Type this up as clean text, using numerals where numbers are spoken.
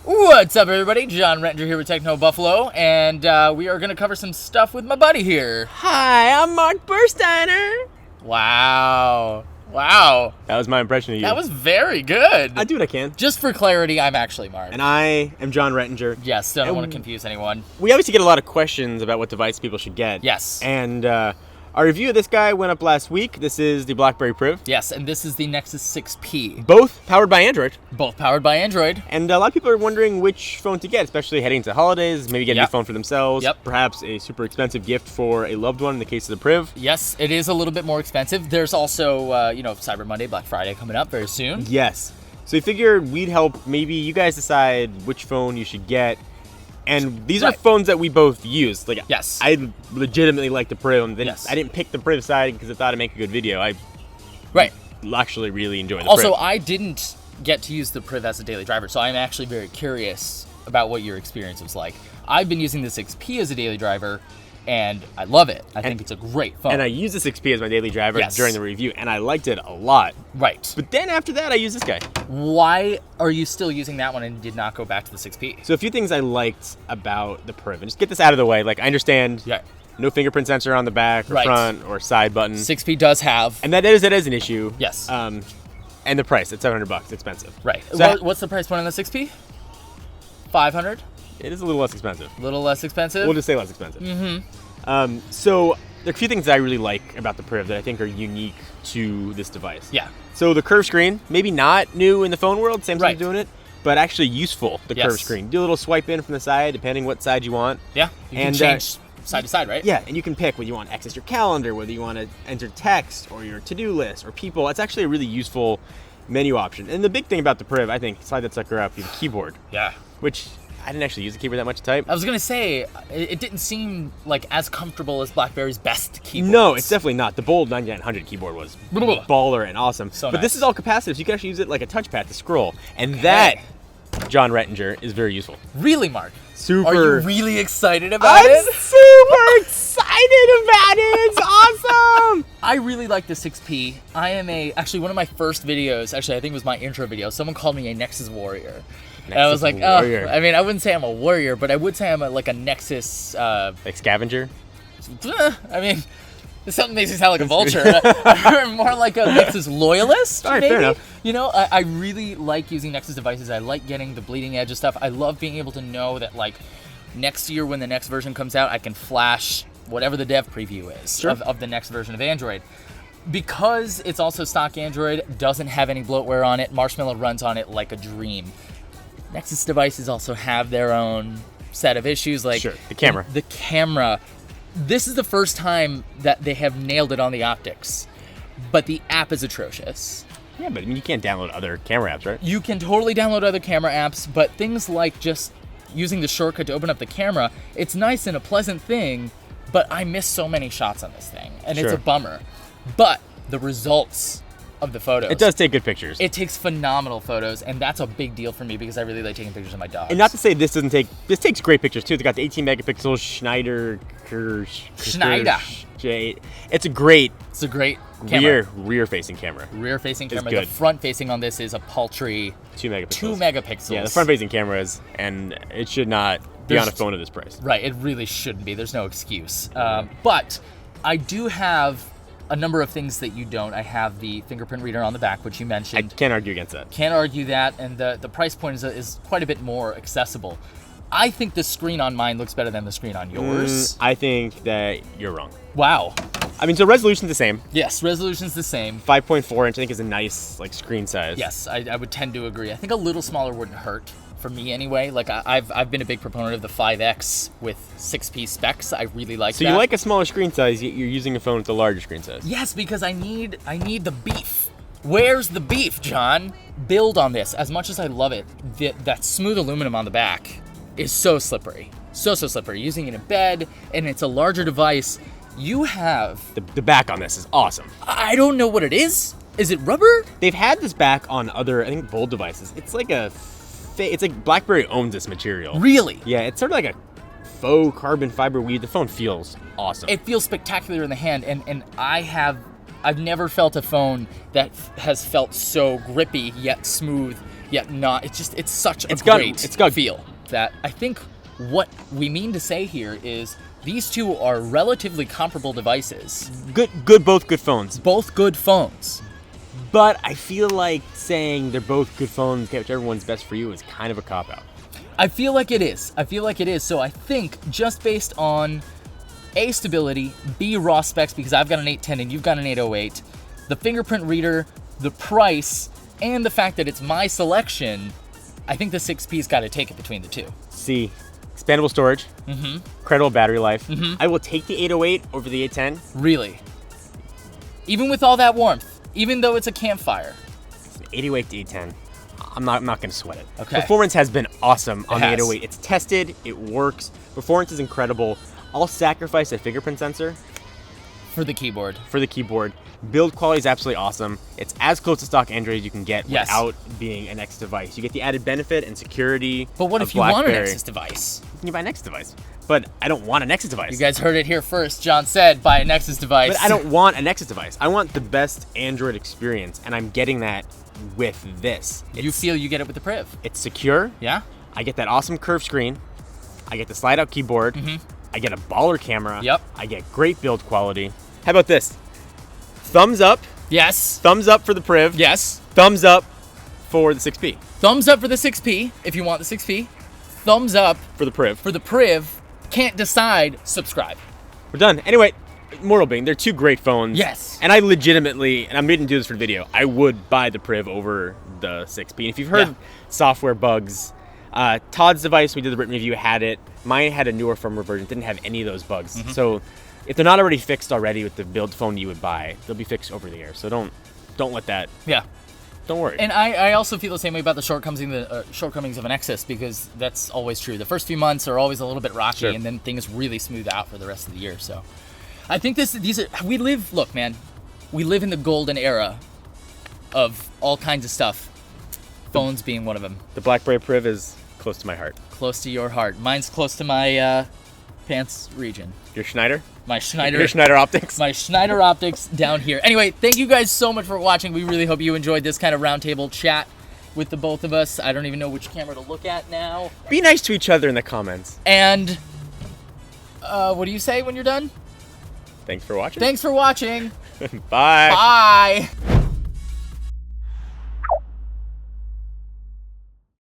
What's up, everybody? John Rettinger here with Techno Buffalo, and we are going to cover some stuff with my buddy here. Hi, I'm Mark Bursteiner. Wow. That was my impression of you. That was very good. I do what I can. Just for clarity, I'm actually Mark. And I am John Rettinger. Yes, don't want to confuse anyone. We obviously get a lot of questions about what device people should get. Yes. And our review of this guy went up last week. This is the BlackBerry Priv. Yes, and this is the Nexus 6P. Both powered by Android. Both powered by Android. And a lot of people are wondering which phone to get, especially heading into holidays, maybe get a new phone for themselves. Perhaps a super expensive gift for a loved one in the case of the Priv. Yes, it is a little bit more expensive. There's also, Cyber Monday, Black Friday coming up very soon. Yes. So we figured we'd help maybe you guys decide which phone you should get. And these are phones that we both use. Like, yes. I legitimately like the Priv. And then Yes. I didn't pick the Priv side because I thought it'd make a good video. I actually really enjoy the Priv. Also, I didn't get to use the Priv as a daily driver, so I'm actually very curious about what your experience was like. I've been using the 6P as a daily driver, and I love it. I think it's a great phone. And I used the 6P as my daily driver during the review, and I liked it a lot. Right. But then after that, I used this guy. Why are you still using that one and did not go back to the 6P? So a few things I liked about the Priv. And just get this out of the way. Like, I understand no fingerprint sensor on the back or front or side button. 6P does have. And that is an issue. Yes. And the price, it's $700, expensive. Right. So what's the price point on the 6P? 500? It is a little less expensive. A little less expensive? We'll just say less expensive. Mm-hmm. So there are a few things that I really like about the Priv that I think are unique to this device. Yeah. So the curved screen, maybe not new in the phone world, Samsung's doing it, but actually useful, the curved screen. Do a little swipe in from the side, depending what side you want. Yeah, you can change side to side, right? Yeah, and you can pick whether you want to access your calendar, whether you want to enter text or your to-do list or people. It's actually a really useful menu option. And the big thing about the Priv, I think, slide that sucker up, you have a keyboard. Yeah. Which I didn't actually use the keyboard that much to type. I was going to say, it didn't seem like as comfortable as BlackBerry's best keyboard. No, it's definitely not. The Bold 9900 keyboard was baller and awesome. So but this is all capacitive, so you can actually use it like a touchpad to scroll. And that, John Rettinger, is very useful. Really, Mark? Super. Are you really excited about it? I'm super excited about it. It's awesome. I really like the 6P. I am actually one of my first videos, I think it was my intro video, someone called me a Nexus warrior. And I was like, warrior. I mean, I wouldn't say I'm a warrior, but I would say I'm like a Nexus... like scavenger? I mean, something makes me sound like a vulture. More like a Nexus loyalist, maybe? Fair enough. You know, I really like using Nexus devices. I like getting the bleeding edge of stuff. I love being able to know that, like, next year when the next version comes out, I can flash whatever the dev preview is of the next version of Android. Because it's also stock Android, doesn't have any bloatware on it, Marshmallow runs on it like a dream. Nexus devices also have their own set of issues, like the camera. The camera. This is the first time that they have nailed it on the optics, but the app is atrocious. Yeah, but I mean, you can't download other camera apps, right? You can totally download other camera apps, but things like just using the shortcut to open up the camera, it's nice and a pleasant thing, but I miss so many shots on this thing, and it's a bummer. But the results of the photos. It does take good pictures. It takes phenomenal photos, and that's a big deal for me because I really like taking pictures of my dogs. And not to say this takes great pictures too. They got the 18 megapixel Schneider. It's a great camera. rear facing camera. Rear facing camera. Good. The front facing on this is a paltry 2 megapixels. 2 megapixels. Yeah, the front facing camera is, and it should not be on a phone of this price. Right, it really shouldn't be. There's no excuse. But I do have a number of things that you don't. I have the fingerprint reader on the back, which you mentioned. I can't argue against that. Can't argue that, and the price point is quite a bit more accessible. I think the screen on mine looks better than the screen on yours. I think that you're wrong. Wow. I mean, so resolution's the same. Yes, resolution's the same. 5.4 inch, I think, is a nice screen size. Yes, I would tend to agree. I think a little smaller wouldn't hurt. For me anyway, like I've been a big proponent of the 5X with 6P specs. I really like that. So you like a smaller screen size, yet you're using a phone with a larger screen size. Yes, because I need the beef. Where's the beef, John? Build on this. As much as I love it, that smooth aluminum on the back is so slippery. So slippery. Using it in bed, and it's a larger device. You have... The back on this is awesome. I don't know what it is. Is it rubber? They've had this back on other, I think, Bold devices. It's like BlackBerry owns this material. Really? Yeah, it's sort of like a faux carbon fiber weave. The phone feels awesome. It feels spectacular in the hand, and I've never felt a phone that has felt so grippy yet smooth Yeah, no, it's such a It's got feel that I think what we mean to say here is these two are relatively comparable devices. Both good phones. Both good phones. But I feel like saying they're both good phones, get whichever one's best for you, is kind of a cop-out. I feel like it is. So I think just based on A, stability, B, raw specs, because I've got an 810 and you've got an 808, the fingerprint reader, the price, and the fact that it's my selection, I think the 6P's got to take it between the two. C, expandable storage, incredible battery life. I will take the 808 over the 810. Really? Even with all that warmth, even though it's a campfire. It's an 808 to 810. I'm not going to sweat it. Okay. Performance has been awesome on the has. 808. It's tested, it works. Performance is incredible. I'll sacrifice a fingerprint sensor For the keyboard. Build quality is absolutely awesome. It's as close to stock Android as you can get Yes. without being a Nexus device. You get the added benefit and security. But what of if you want a BlackBerry. Nexus device? You can buy a Nexus device. But I don't want a Nexus device. You guys heard it here first. John said, buy a Nexus device. But I don't want a Nexus device. I want the best Android experience, and I'm getting that with this. You feel you get it with the Priv. It's secure. Yeah? I get that awesome curved screen. I get the slide-out keyboard. I get a baller camera. Yep. I get great build quality. How about this? Thumbs up. Yes. Thumbs up for the Priv. Yes. Thumbs up for the 6P. Thumbs up for the 6P, if you want the 6P. Thumbs up For the Priv. for the Priv. Can't decide, subscribe. We're done. Anyway, moral being, they're two great phones. Yes. And I legitimately, and I'm going to do this for the video, I would buy the Priv over the 6P. And if you've heard software bugs, Todd's device, we did the written review, had it. Mine had a newer firmware version, didn't have any of those bugs. So if they're not already fixed already with the build phone you would buy, they'll be fixed over the air. So don't let that. Yeah. Don't worry. And I also feel the same way about the shortcomings of an Nexus, because that's always true. The first few months are always a little bit rocky, and then things really smooth out for the rest of the year. So I think we live in the golden era of all kinds of stuff. Phones being one of them. The BlackBerry Priv is close to my heart. Close to your heart. Mine's close to my pants region. Your Schneider? My Schneider. Your Schneider Optics? My Schneider Optics down here. Anyway, thank you guys so much for watching. We really hope you enjoyed this kind of roundtable chat with the both of us. I don't even know which camera to look at now. Be nice to each other in the comments. And what do you say when you're done? Thanks for watching. Thanks for watching. Bye. Bye.